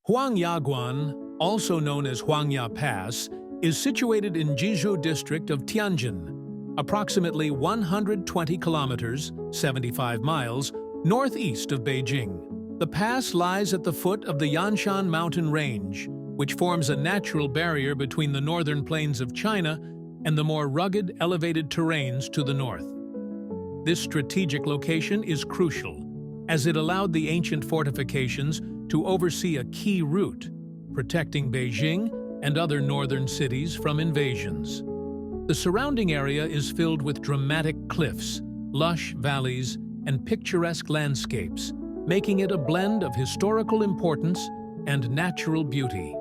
Huangyaguan, also known as Huangya Pass, is situated in Jizhou district of Tianjin, approximately 120 kilometers, 75 miles, northeast of Beijing. The pass lies at the foot of the Yanshan mountain range, which forms a natural barrier between the northern plains of China and the more rugged, elevated terrains to the north. This strategic location is crucial, as it allowed the ancient fortifications to oversee a key route, protecting Beijing and other northern cities from invasions. The surrounding area is filled with dramatic cliffs, lush valleys, and picturesque landscapes, making it a blend of historical importance and natural beauty.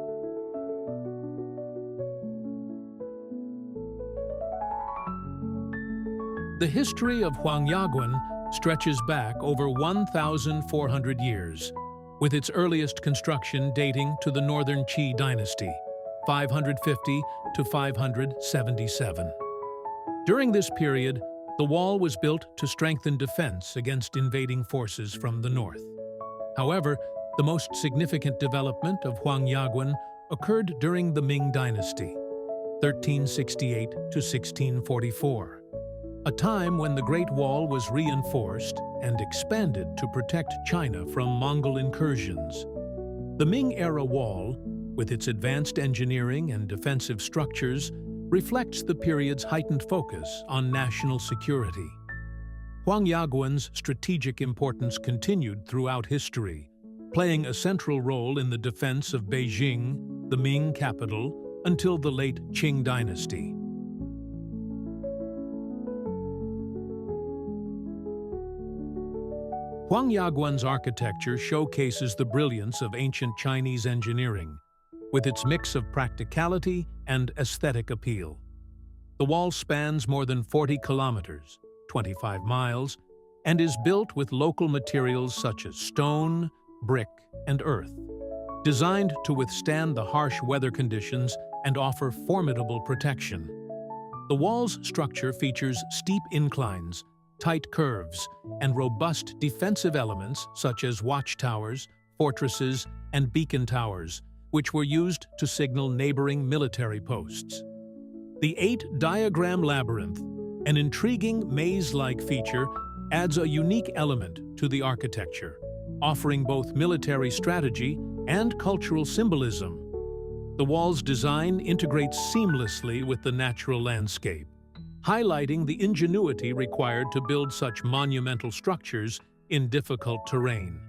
The history of Huangyaguan stretches back over 1,400 years, with its earliest construction dating to the Northern Qi Dynasty, 550 to 577. During this period, the wall was built to strengthen defense against invading forces from the north. However, the most significant development of Huangyaguan occurred during the Ming Dynasty, 1368 to 1644. A time when the Great Wall was reinforced and expanded to protect China from Mongol incursions. The Ming-era wall, with its advanced engineering and defensive structures, reflects the period's heightened focus on national security. Huangyaguan's strategic importance continued throughout history, playing a central role in the defense of Beijing, the Ming capital, until the late Qing Dynasty. Huangyaguan's architecture showcases the brilliance of ancient Chinese engineering, with its mix of practicality and aesthetic appeal. The wall spans more than 40 kilometers, 25 miles, and is built with local materials such as stone, brick, and earth, designed to withstand the harsh weather conditions and offer formidable protection. The wall's structure features steep inclines, tight curves, and robust defensive elements such as watchtowers, fortresses, and beacon towers, which were used to signal neighboring military posts. The 8-diagram labyrinth, an intriguing maze-like feature, adds a unique element to the architecture, offering both military strategy and cultural symbolism. The wall's design integrates seamlessly with the natural landscape, highlighting the ingenuity required to build such monumental structures in difficult terrain.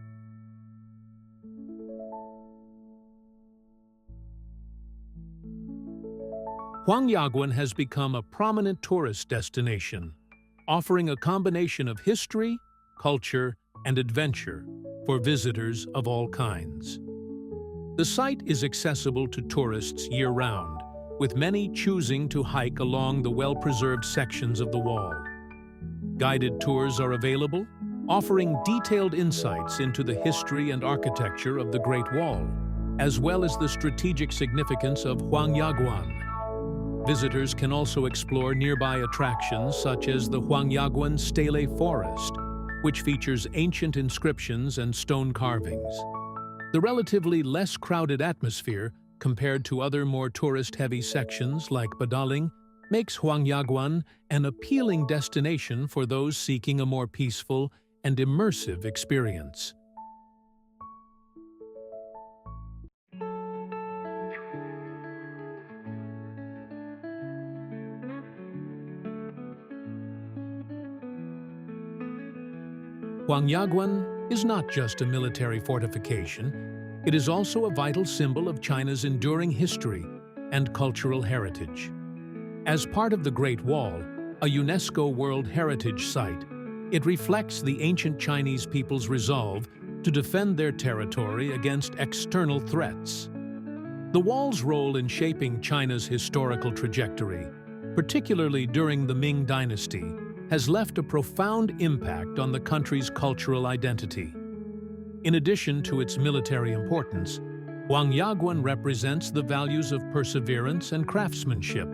Huangyaguan has become a prominent tourist destination, offering a combination of history, culture, and adventure for visitors of all kinds. The site is accessible to tourists year-round, with many choosing to hike along the well-preserved sections of the wall. Guided tours are available, offering detailed insights into the history and architecture of the Great Wall, as well as the strategic significance of Huangyaguan. Visitors can also explore nearby attractions such as the Huangyaguan Stele Forest, which features ancient inscriptions and stone carvings. The relatively less crowded atmosphere compared to other more tourist-heavy sections like Badaling makes Huangyaguan an appealing destination for those seeking a more peaceful and immersive experience. Huangyaguan is not just a military fortification. It is also a vital symbol of China's enduring history and cultural heritage. As part of the Great Wall, a UNESCO World Heritage Site, it reflects the ancient Chinese people's resolve to defend their territory against external threats. The wall's role in shaping China's historical trajectory, particularly during the Ming Dynasty, has left a profound impact on the country's cultural identity. In addition to its military importance, Huangyaguan represents the values of perseverance and craftsmanship,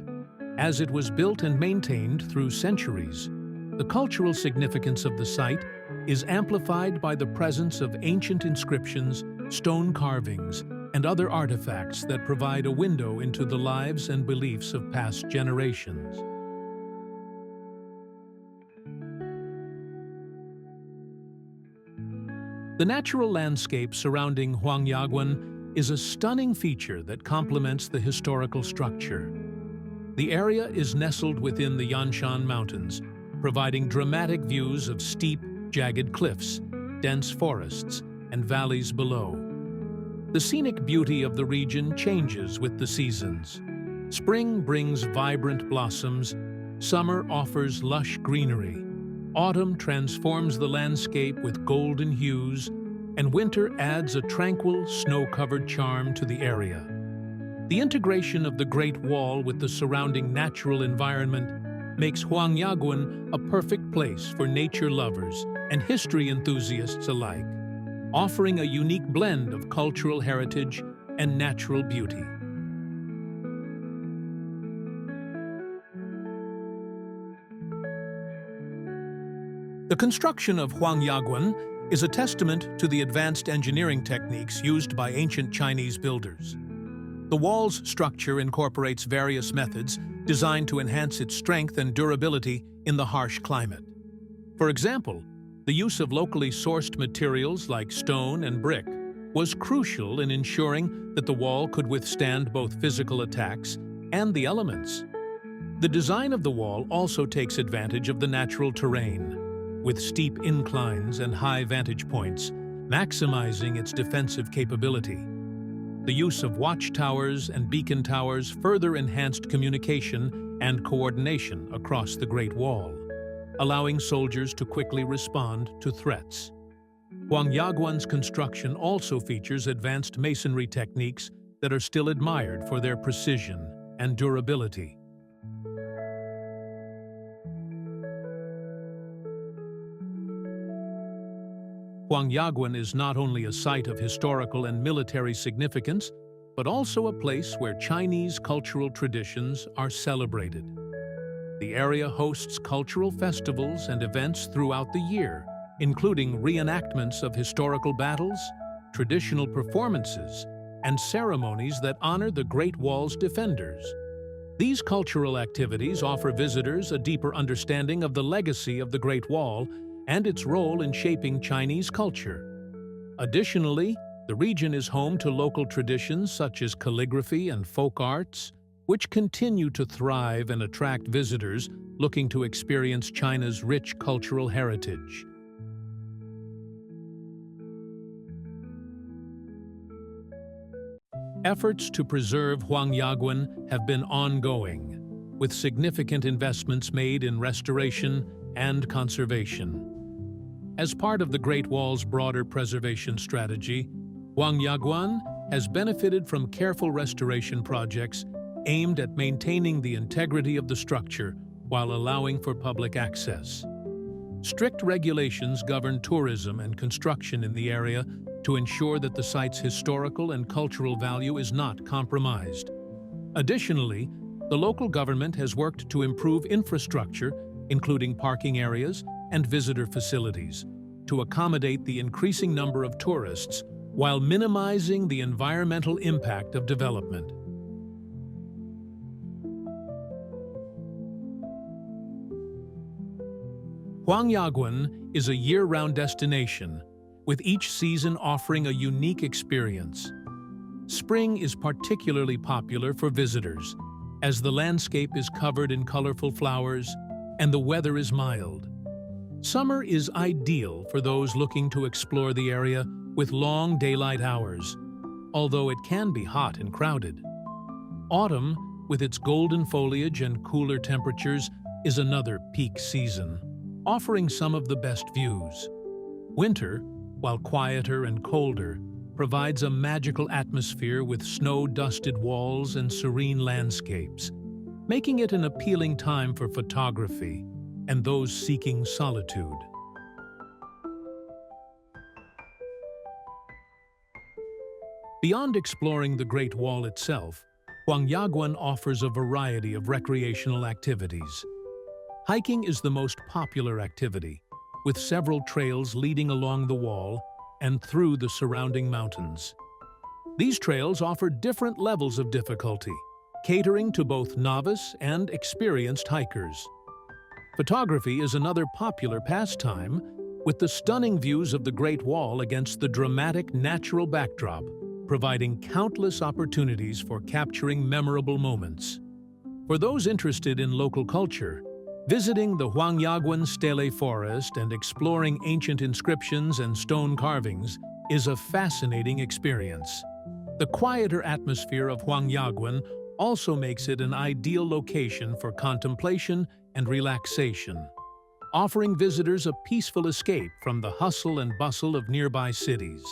as it was built and maintained through centuries. The cultural significance of the site is amplified by the presence of ancient inscriptions, stone carvings, and other artifacts that provide a window into the lives and beliefs of past generations. The natural landscape surrounding Huangyaguan is a stunning feature that complements the historical structure. The area is nestled within the Yanshan Mountains, providing dramatic views of steep, jagged cliffs, dense forests, and valleys below. The scenic beauty of the region changes with the seasons. Spring brings vibrant blossoms, summer offers lush greenery, autumn transforms the landscape with golden hues, and winter adds a tranquil, snow-covered charm to the area. The integration of the Great Wall with the surrounding natural environment makes Huangyaguan a perfect place for nature lovers and history enthusiasts alike, offering a unique blend of cultural heritage and natural beauty. The construction of Huangyaguan is a testament to the advanced engineering techniques used by ancient Chinese builders. The wall's structure incorporates various methods designed to enhance its strength and durability in the harsh climate. For example, the use of locally sourced materials like stone and brick was crucial in ensuring that the wall could withstand both physical attacks and the elements. The design of the wall also takes advantage of the natural terrain, with steep inclines and high vantage points, maximizing its defensive capability. The use of watchtowers and beacon towers further enhanced communication and coordination across the Great Wall, allowing soldiers to quickly respond to threats. Huangyaguan's construction also features advanced masonry techniques that are still admired for their precision and durability. Huangyaguan is not only a site of historical and military significance, but also a place where Chinese cultural traditions are celebrated. The area hosts cultural festivals and events throughout the year, including reenactments of historical battles, traditional performances, and ceremonies that honor the Great Wall's defenders. These cultural activities offer visitors a deeper understanding of the legacy of the Great Wall and its role in shaping Chinese culture. Additionally, the region is home to local traditions such as calligraphy and folk arts, which continue to thrive and attract visitors looking to experience China's rich cultural heritage. Efforts to preserve Huangyaguan have been ongoing, with significant investments made in restoration and conservation. As part of the Great Wall's broader preservation strategy, Huangyaguan has benefited from careful restoration projects aimed at maintaining the integrity of the structure while allowing for public access. Strict regulations govern tourism and construction in the area to ensure that the site's historical and cultural value is not compromised. Additionally, the local government has worked to improve infrastructure, including parking areas and visitor facilities, to accommodate the increasing number of tourists while minimizing the environmental impact of development. Huangyaguan is a year-round destination, with each season offering a unique experience. Spring is particularly popular for visitors, as the landscape is covered in colorful flowers and the weather is mild. Summer is ideal for those looking to explore the area with long daylight hours, although it can be hot and crowded. Autumn, with its golden foliage and cooler temperatures, is another peak season, offering some of the best views. Winter, while quieter and colder, provides a magical atmosphere with snow-dusted walls and serene landscapes, making it an appealing time for photography and those seeking solitude. Beyond exploring the Great Wall itself, Huangyaguan offers a variety of recreational activities. Hiking is the most popular activity, with several trails leading along the wall and through the surrounding mountains. These trails offer different levels of difficulty, catering to both novice and experienced hikers. Photography is another popular pastime, with the stunning views of the Great Wall against the dramatic natural backdrop, providing countless opportunities for capturing memorable moments. For those interested in local culture, visiting the Huangyaguan stele forest and exploring ancient inscriptions and stone carvings is a fascinating experience. The quieter atmosphere of Huangyaguan also makes it an ideal location for contemplation and relaxation, offering visitors a peaceful escape from the hustle and bustle of nearby cities.